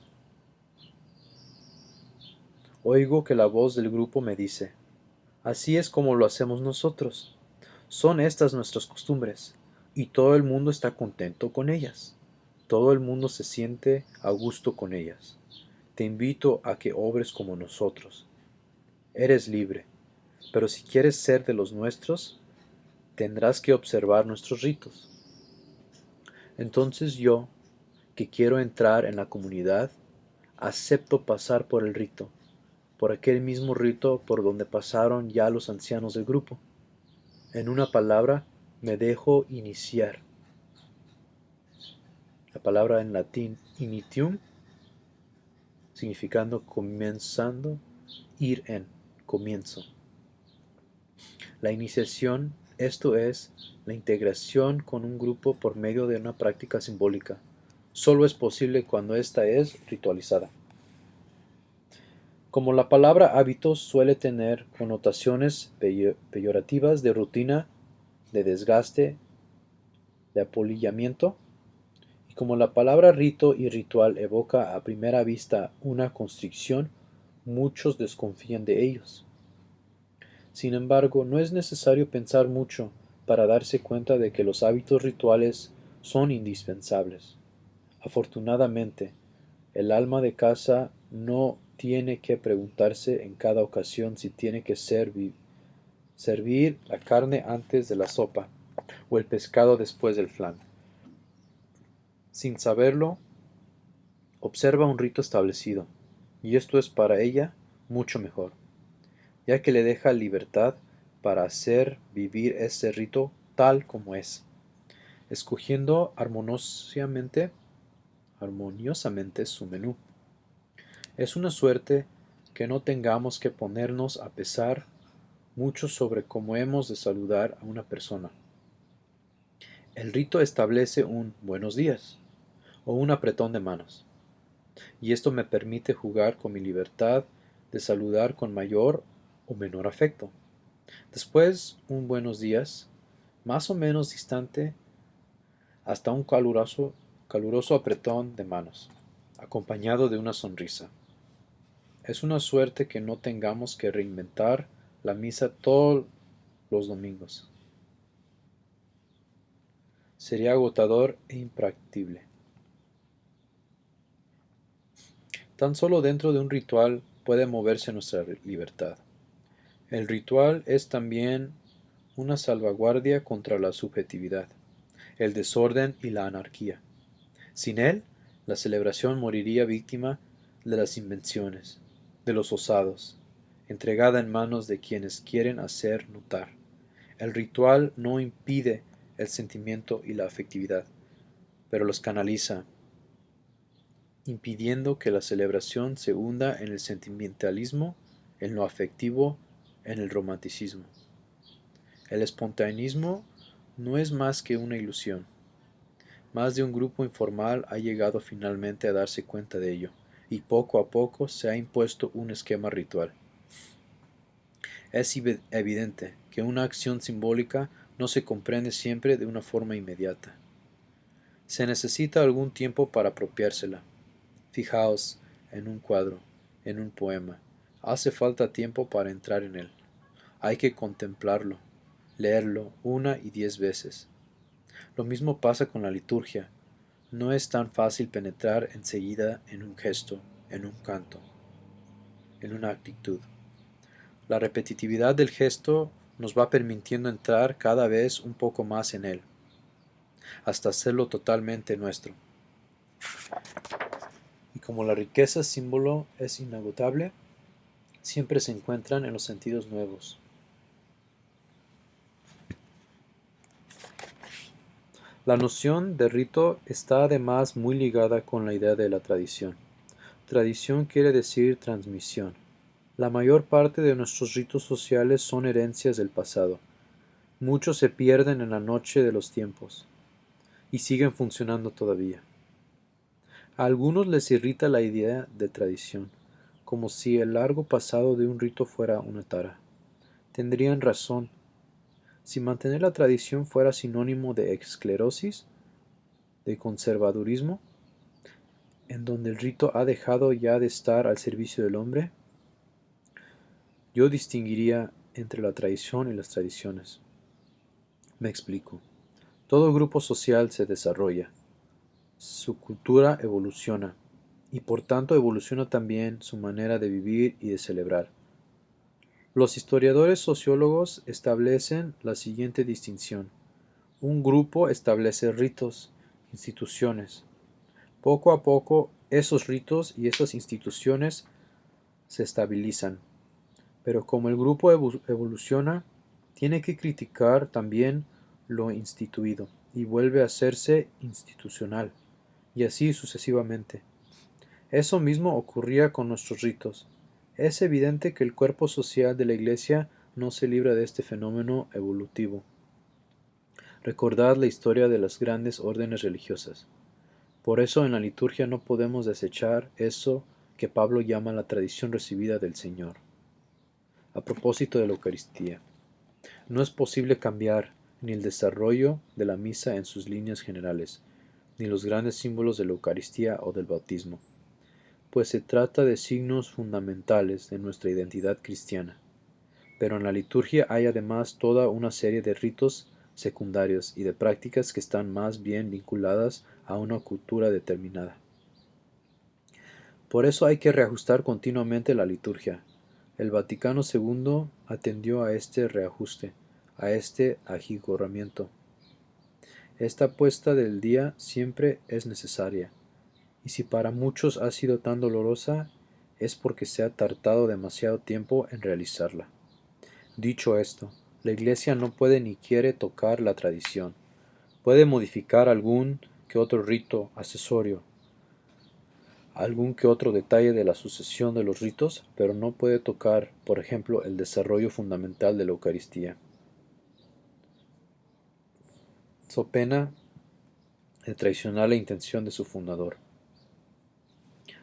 Oigo que la voz del grupo me dice, así es como lo hacemos nosotros. Son estas nuestras costumbres, y todo el mundo está contento con ellas. Todo el mundo se siente a gusto con ellas. Te invito a que obres como nosotros. Eres libre, pero si quieres ser de los nuestros, tendrás que observar nuestros ritos. Entonces yo, que quiero entrar en la comunidad, acepto pasar por el rito, por aquel mismo rito por donde pasaron ya los ancianos del grupo. En una palabra, me dejo iniciar. La palabra en latín initium, significando comenzando, ir en, comienzo. La iniciación, esto es, la integración con un grupo por medio de una práctica simbólica, solo es posible cuando ésta es ritualizada. Como la palabra hábito suele tener connotaciones peyorativas de rutina, de desgaste, de apolillamiento, y como la palabra rito y ritual evoca a primera vista una constricción, muchos desconfían de ellos. Sin embargo, no es necesario pensar mucho para darse cuenta de que los hábitos rituales son indispensables. Afortunadamente, el alma de casa no tiene que preguntarse en cada ocasión si tiene que servir la carne antes de la sopa o el pescado después del flan. Sin saberlo, observa un rito establecido, y esto es para ella mucho mejor, ya que le deja libertad para hacer vivir ese rito tal como es, escogiendo armoniosamente su menú. Es una suerte que no tengamos que ponernos a pesar mucho sobre cómo hemos de saludar a una persona. El rito establece un buenos días o un apretón de manos, y esto me permite jugar con mi libertad de saludar con mayor o menor afecto. Después, un buenos días, más o menos distante, hasta un caluroso apretón de manos, acompañado de una sonrisa. Es una suerte que no tengamos que reinventar la misa todos los domingos. Sería agotador e impracticable. Tan solo dentro de un ritual puede moverse nuestra libertad. El ritual es también una salvaguardia contra la subjetividad, el desorden y la anarquía. Sin él, la celebración moriría víctima de las invenciones, de los osados, entregada en manos de quienes quieren hacer notar. El ritual no impide el sentimiento y la afectividad, pero los canaliza, impidiendo que la celebración se hunda en el sentimentalismo, en lo afectivo, en el romanticismo. El espontaneismo no es más que una ilusión. Más de un grupo informal ha llegado finalmente a darse cuenta de ello, y poco a poco se ha impuesto un esquema ritual. Es evidente que una acción simbólica no se comprende siempre de una forma inmediata. Se necesita algún tiempo para apropiársela. Fijaos en un cuadro, en un poema. Hace falta tiempo para entrar en él. Hay que contemplarlo, leerlo 1 y 10 veces. Lo mismo pasa con la liturgia. No es tan fácil penetrar enseguida en un gesto, en un canto, en una actitud. La repetitividad del gesto nos va permitiendo entrar cada vez un poco más en él, hasta hacerlo totalmente nuestro. Y como la riqueza símbolo es inagotable, siempre se encuentran en los sentidos nuevos. La noción de rito está además muy ligada con la idea de la tradición. Tradición quiere decir transmisión. La mayor parte de nuestros ritos sociales son herencias del pasado. Muchos se pierden en la noche de los tiempos y siguen funcionando todavía. A algunos les irrita la idea de tradición, como si el largo pasado de un rito fuera una tara. Tendrían razón. Si mantener la tradición fuera sinónimo de esclerosis, de conservadurismo, en donde el rito ha dejado ya de estar al servicio del hombre, yo distinguiría entre la tradición y las tradiciones. Me explico. Todo grupo social se desarrolla, su cultura evoluciona, y por tanto evoluciona también su manera de vivir y de celebrar. Los historiadores sociólogos establecen la siguiente distinción. Un grupo establece ritos, instituciones. Poco a poco, esos ritos y esas instituciones se estabilizan. Pero como el grupo evoluciona, tiene que criticar también lo instituido y vuelve a hacerse institucional, y así sucesivamente. Eso mismo ocurría con nuestros ritos. Es evidente que el cuerpo social de la Iglesia no se libra de este fenómeno evolutivo. Recordad la historia de las grandes órdenes religiosas. Por eso en la liturgia no podemos desechar eso que Pablo llama la tradición recibida del Señor. A propósito de la Eucaristía, no es posible cambiar ni el desarrollo de la misa en sus líneas generales, ni los grandes símbolos de la Eucaristía o del bautismo, pues se trata de signos fundamentales de nuestra identidad cristiana. Pero en la liturgia hay además toda una serie de ritos secundarios y de prácticas que están más bien vinculadas a una cultura determinada. Por eso hay que reajustar continuamente la liturgia. El Vaticano II atendió a este reajuste, a este agigoramiento. Esta puesta del día siempre es necesaria, y si para muchos ha sido tan dolorosa, es porque se ha tardado demasiado tiempo en realizarla. Dicho esto, la Iglesia no puede ni quiere tocar la tradición. Puede modificar algún que otro rito accesorio, algún que otro detalle de la sucesión de los ritos, pero no puede tocar, por ejemplo, el desarrollo fundamental de la Eucaristía. So pena de traicionar la intención de su fundador.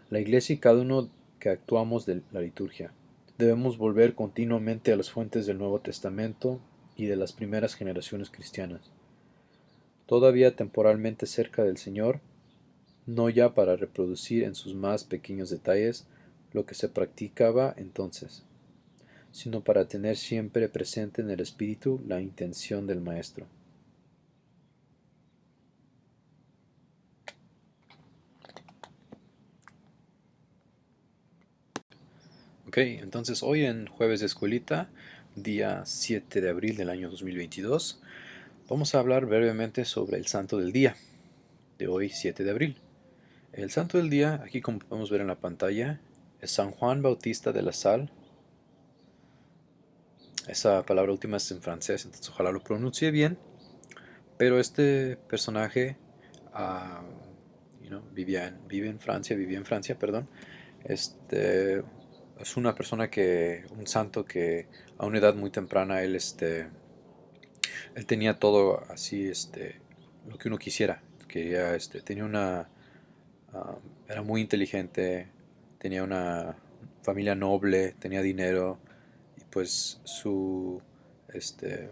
La Iglesia y cada uno que actuamos de la liturgia. Debemos volver continuamente a las fuentes del Nuevo Testamento y de las primeras generaciones cristianas. Todavía temporalmente cerca del Señor, no ya para reproducir en sus más pequeños detalles lo que se practicaba entonces, sino para tener siempre presente en el espíritu la intención del Maestro. Ok, entonces hoy en Jueves de Escuelita, día 7 de abril del año 2022, vamos a hablar brevemente sobre el Santo del Día, de hoy 7 de abril. El Santo del Día, aquí como podemos ver en la pantalla, es San Juan Bautista de la Salle. Esa palabra última es en francés, entonces ojalá lo pronuncie bien. Pero este personaje uh, vivía en Francia, perdón. Este es una persona un santo que a una edad muy temprana él tenía todo así, lo que uno quisiera. Tenía era muy inteligente, tenía una familia noble, tenía dinero y pues este,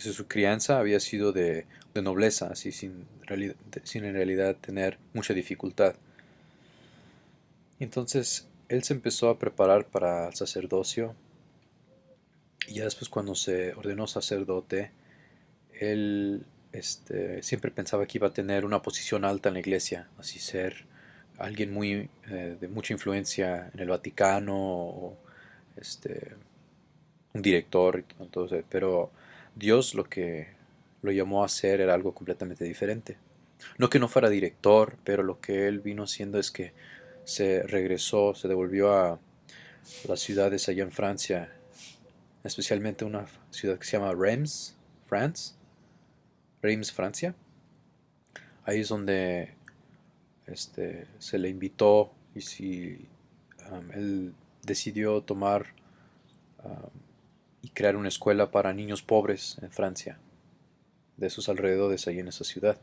su crianza había sido de nobleza, así sin en realidad tener mucha dificultad. Y entonces él se empezó a preparar para el sacerdocio y ya después cuando se ordenó sacerdote, él siempre pensaba que iba a tener una posición alta en la iglesia, así ser alguien de mucha influencia en el Vaticano o este, un director y todo eso, pero Dios lo que lo llamó a hacer era algo completamente diferente. No que no fuera director, pero lo que él vino haciendo es que se regresó, se devolvió a las ciudades allá en Francia, especialmente una ciudad que se llama Reims, Francia. Ahí es donde se le invitó y si él decidió tomar um, y crear una escuela para niños pobres en Francia, de esos alrededores ahí en esa ciudad.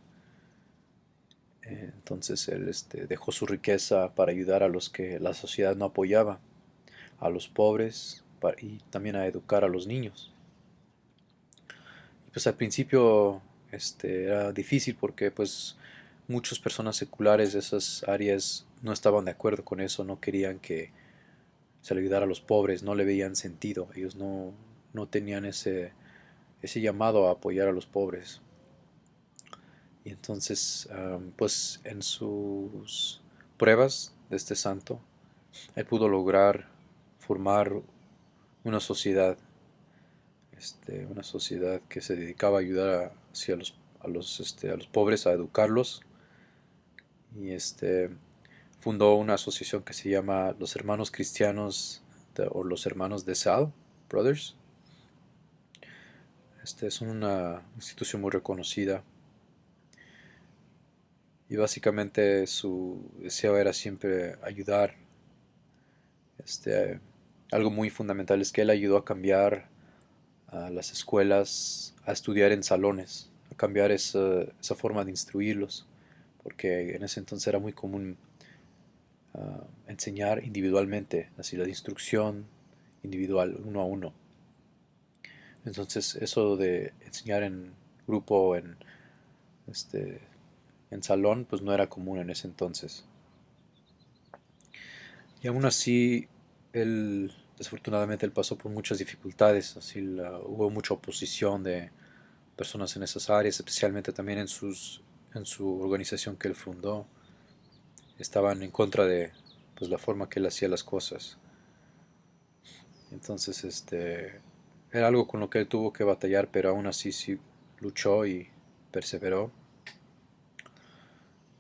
Entonces él dejó su riqueza para ayudar a los que la sociedad no apoyaba, a los pobres y también a educar a los niños. Y pues al principio era difícil porque pues muchas personas seculares de esas áreas no estaban de acuerdo con eso, no querían que se le ayudara a los pobres, no le veían sentido, ellos no tenían ese llamado a apoyar a los pobres. Y entonces, pues en sus pruebas de este santo, él pudo lograr formar una una sociedad que se dedicaba a ayudar hacia a los pobres, a educarlos. Y fundó una asociación que se llama los Hermanos Cristianos o los Hermanos de Sal Brothers. Es una institución muy reconocida y básicamente su deseo era siempre ayudar. Este, Algo muy fundamental es que él ayudó a cambiar a las escuelas a estudiar en salones, a cambiar esa forma de instruirlos, porque en ese entonces era muy común enseñar individualmente, así la instrucción individual, uno a uno. Entonces eso de enseñar en grupo, este, en salón, pues no era común en ese entonces. Y aún así, él, desafortunadamente, él pasó por muchas dificultades, así hubo mucha oposición de personas en esas áreas, especialmente también en su organización que él fundó. Estaban en contra de pues, la forma que él hacía las cosas. Entonces, era algo con lo que él tuvo que batallar, pero aún así sí luchó y perseveró.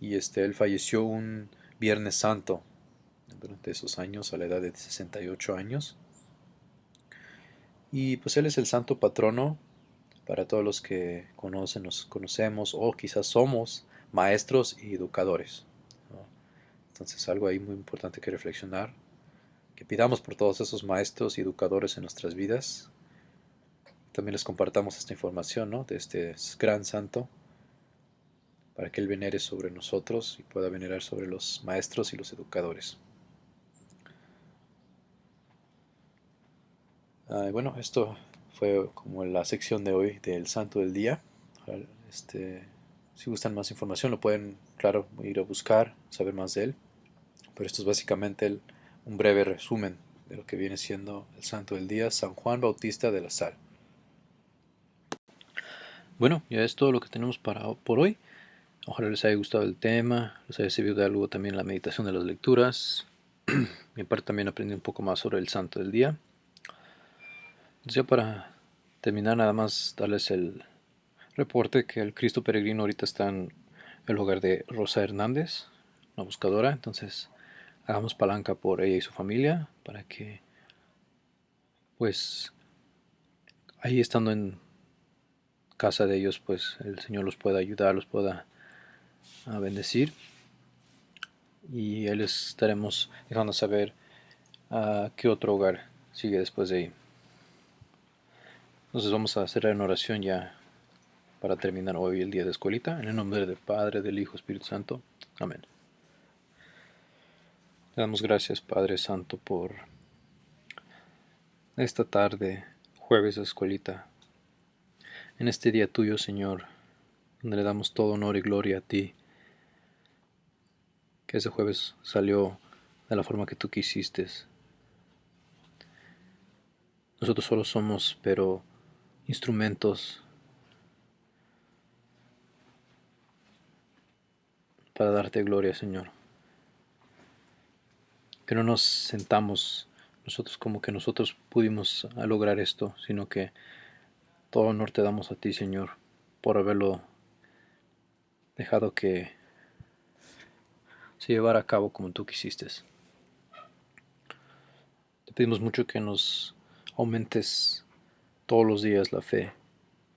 Y él falleció un Viernes Santo durante esos años, a la edad de 68 años. Y pues él es el santo patrono para todos los que conocen, nos conocemos o quizás somos maestros y educadores, ¿no? Entonces algo ahí muy importante que reflexionar, que pidamos por todos esos maestros y educadores en nuestras vidas. También les compartamos esta información, ¿no?, de este gran santo para que él venere sobre nosotros y pueda venerar sobre los maestros y los educadores. Bueno, esto fue como la sección de hoy del Santo del Día. Si gustan más información lo pueden, claro, ir a buscar, saber más de él. Pero esto es básicamente un breve resumen de lo que viene siendo el Santo del Día, San Juan Bautista de la Sal. Bueno, ya es todo lo que tenemos por hoy. Ojalá les haya gustado el tema, les haya servido de algo también la meditación de las lecturas. Mi parte también aprendí un poco más sobre el Santo del Día. Entonces ya para terminar nada más darles el reporte que el Cristo Peregrino ahorita está en el hogar de Rosa Hernández, una buscadora. Entonces hagamos palanca por ella y su familia para que pues ahí estando en casa de ellos pues el Señor los pueda ayudar, los pueda bendecir y ahí les estaremos dejando saber a qué otro hogar sigue después de ahí. Entonces vamos a cerrar en oración ya para terminar hoy el día de escuelita. En el nombre del Padre, del Hijo, Espíritu Santo. Amén. Le damos gracias, Padre Santo, por esta tarde, jueves de escuelita, en este día tuyo, Señor, donde le damos todo honor y gloria a ti, que ese jueves salió de la forma que tú quisiste. Nosotros solo somos, pero instrumentos para darte gloria, Señor. Que no nos sentamos nosotros como que nosotros pudimos lograr esto, sino que todo honor te damos a ti, Señor, por haberlo dejado que se llevara a cabo como tú quisiste. Te pedimos mucho que nos aumentes todos los días la fe.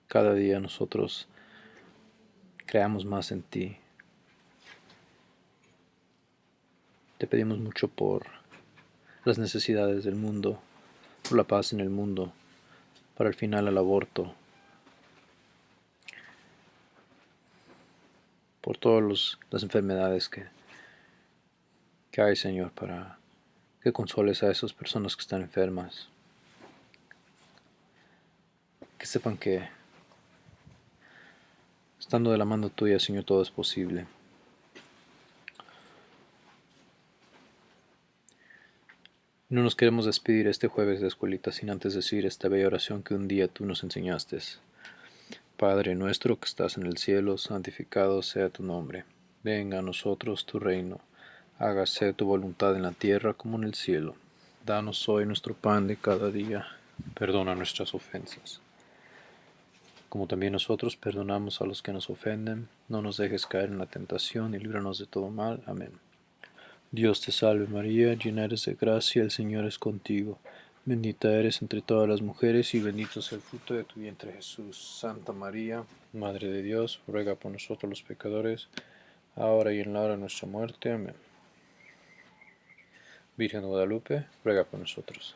Cada día nosotros creamos más en ti. Te pedimos mucho por las necesidades del mundo, por la paz en el mundo, para el final al aborto, por todas las enfermedades que hay, Señor, para que consoles a esas personas que están enfermas, que sepan que estando de la mano tuya, Señor, todo es posible. No nos queremos despedir este jueves de escuelita sin antes decir esta bella oración que un día tú nos enseñaste. Padre nuestro que estás en el cielo, santificado sea tu nombre. Venga a nosotros tu reino. Hágase tu voluntad en la tierra como en el cielo. Danos hoy nuestro pan de cada día. Perdona nuestras ofensas, como también nosotros perdonamos a los que nos ofenden. No nos dejes caer en la tentación y líbranos de todo mal. Amén. Dios te salve María, llena eres de gracia, el Señor es contigo. Bendita eres entre todas las mujeres y bendito es el fruto de tu vientre Jesús. Santa María, Madre de Dios, ruega por nosotros los pecadores, ahora y en la hora de nuestra muerte. Amén. Virgen de Guadalupe, ruega por nosotros.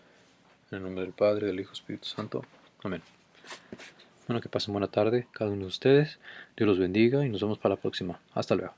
En el nombre del Padre, del Hijo y del Espíritu Santo. Amén. Bueno, que pasen buena tarde cada uno de ustedes. Dios los bendiga y nos vemos para la próxima. Hasta luego.